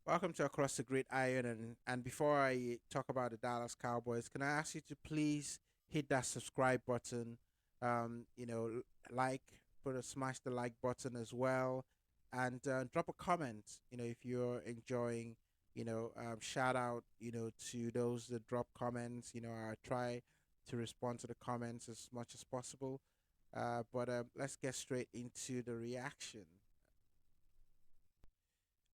Welcome to Across the Great Iron. And before I talk about the Dallas Cowboys, can I ask you to please hit that subscribe button? Like, smash the like button as well, and drop a comment. If you're enjoying, shout out, to those that drop comments. I try to respond to the comments as much as possible. But let's get straight into the reaction.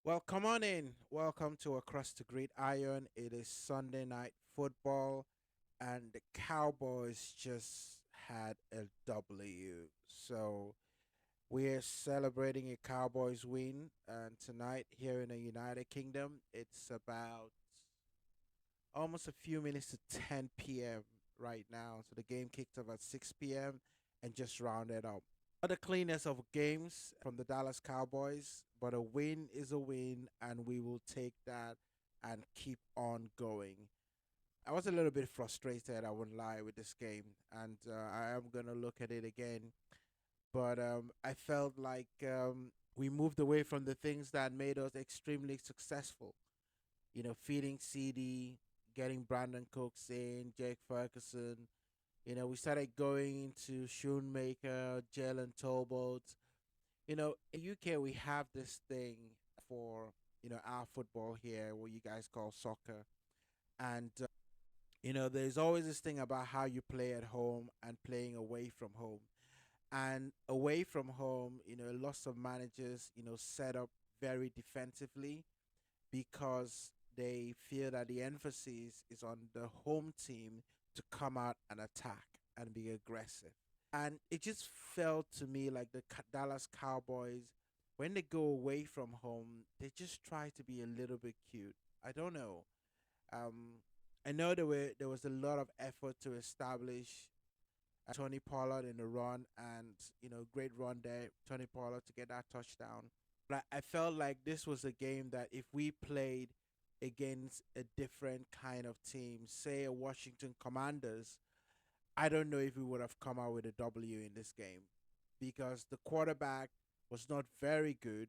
Well, come on in. Welcome to Across the Great Iron. It is Sunday night football, and the Cowboys just had a W. So we're celebrating a Cowboys win, and tonight here in the United Kingdom, it's about almost a few minutes to 10 p.m. right now. So the game kicked off at 6 p.m. and just rounded up. Not the cleanest of games from the Dallas Cowboys, but a win is a win, and we will take that and keep on going. I was a little bit frustrated, I wouldn't lie, with this game, and I am going to look at it again. But I felt like we moved away from the things that made us extremely successful. Feeding CD, getting Brandon Cooks in, Jake Ferguson. We started going into Shoemaker, Jalen Tolbert. In UK we have this thing for our football here, what you guys call soccer, and there's always this thing about how you play at home and playing away from home. And away from home, lots of managers, set up very defensively because they feel that the emphasis is on the home team to come out and attack and be aggressive. And it just felt to me like the Dallas Cowboys, when they go away from home, they just try to be a little bit cute. I don't know. Um, I know there was a lot of effort to establish Tony Pollard in the run, and great run there, Tony Pollard to get that touchdown. But I felt like this was a game that if we played against a different kind of team, say a Washington Commanders, I don't know if we would have come out with a W in this game because the quarterback was not very good.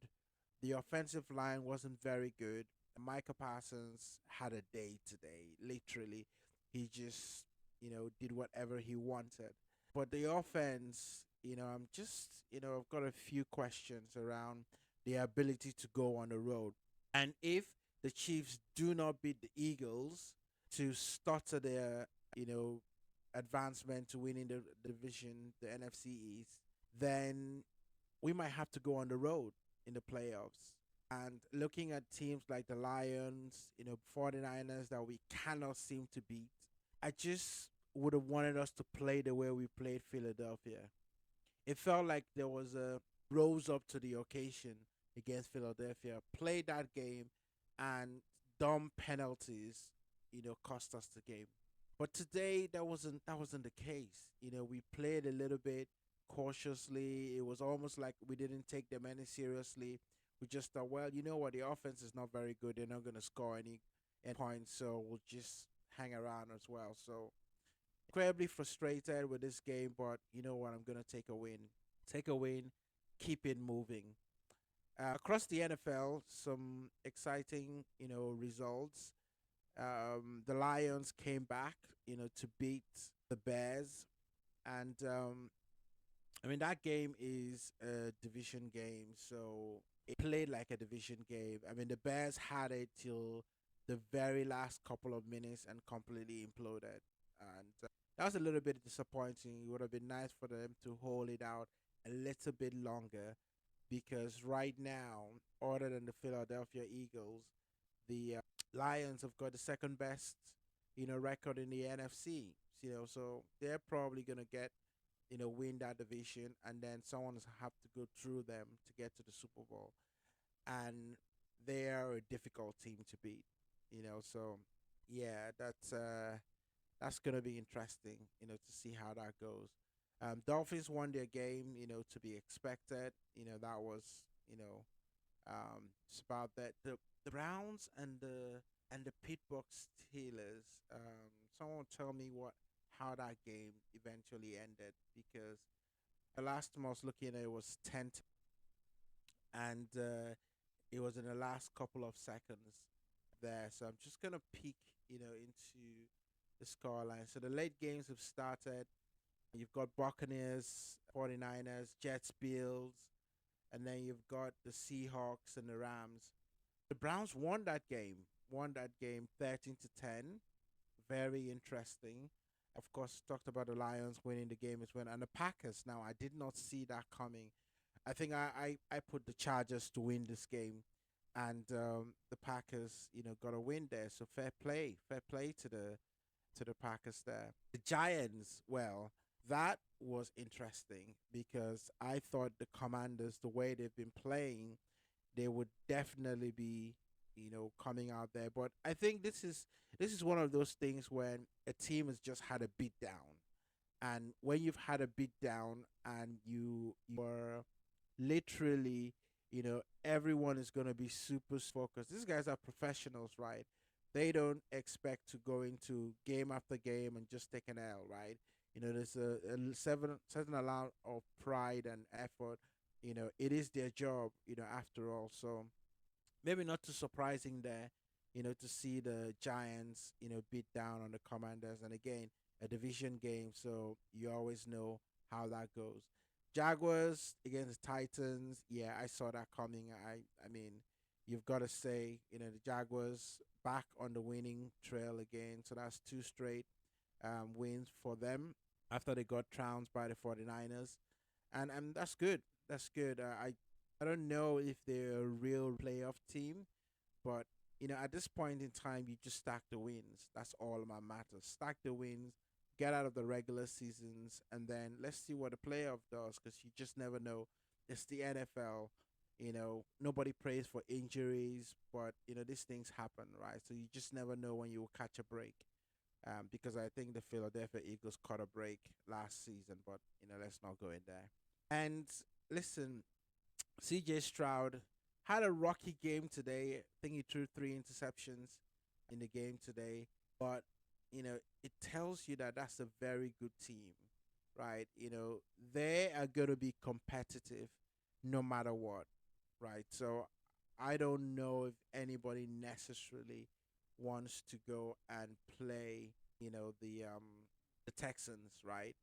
The offensive line wasn't very good. Micah Parsons had a day today, literally. He just, did whatever he wanted. But the offense, I'm just, I've got a few questions around the ability to go on the road. And if the Chiefs do not beat the Eagles to stutter their, you know, advancement to winning the division, the NFC East, then we might have to go on the road in the playoffs. And looking at teams like the Lions, 49ers that we cannot seem to beat, I just would have wanted us to play the way we played Philadelphia. It felt like there was a rose up to the occasion against Philadelphia, played that game, and dumb penalties, cost us the game. But today that wasn't the case. We played a little bit cautiously. It was almost like we didn't take them any seriously. We just thought, well, you know what, the offense is not very good. They're not going to score any points, so we'll just hang around as well. So incredibly frustrated with this game, but you know what, I'm going to take a win. Take a win, keep it moving. Across the NFL, some exciting, results. The Lions came back, to beat the Bears, and I mean that game is a division game, so it played like a division game. I mean the Bears had it till the very last couple of minutes and completely imploded, and that was a little bit disappointing. It would have been nice for them to hold it out a little bit longer, because right now, other than the Philadelphia Eagles, the Lions have got the second best, record in the NFC. So they're probably gonna get, win that division, and then someone's have to go through them to get to the Super Bowl, and they are a difficult team to beat. So yeah, that's gonna be interesting, to see how that goes. Dolphins won their game, to be expected. That was, you know, it's about that. The Browns and the Pittsburgh Steelers. Someone tell me what how that game eventually ended, because the last time I was looking at it was 10, and It was in the last couple of seconds there. So I'm just gonna peek, into the scoreline. So the late games have started. You've got Buccaneers, 49ers, Jets, Bills, and then you've got the Seahawks and the Rams. The Browns won that game 13 to 10. Very interesting. Of course, talked about the Lions winning the game as well, and the Packers. Now, I did not see that coming. I think I put the Chargers to win this game, and the Packers, got a win there. So fair play to the Packers there. The Giants, well, that was interesting because I thought the Commanders, the way they've been playing, they would definitely be, coming out there. But I think this is one of those things when a team has just had a beat down, and when you've had a beat down and you are literally, everyone is going to be super focused. These guys are professionals, right? They don't expect to go into game after game and just take an L, right? There's a certain amount of pride and effort. It is their job, after all. So maybe not too surprising there, to see the Giants, beat down on the Commanders. And again, a division game, so you always know how that goes. Jaguars against Titans, yeah, I saw that coming. I mean, you've got to say, the Jaguars back on the winning trail again. So that's two straight wins for them after they got trounced by the 49ers. And that's good. That's good. I don't know if they're a real playoff team, but at this point in time, you just stack the wins. That's all that matters. Stack the wins, get out of the regular seasons, and then let's see what the playoff does. Because you just never know. It's the NFL. Nobody prays for injuries, but these things happen, right? So you just never know when you will catch a break. Because I think the Philadelphia Eagles caught a break last season, but let's not go in there. And listen, CJ Stroud had a rocky game today. I think he threw three interceptions in the game today, but it tells you that that's a very good team, right? They are going to be competitive no matter what, right? So I don't know if anybody necessarily wants to go and play, the Texans, right?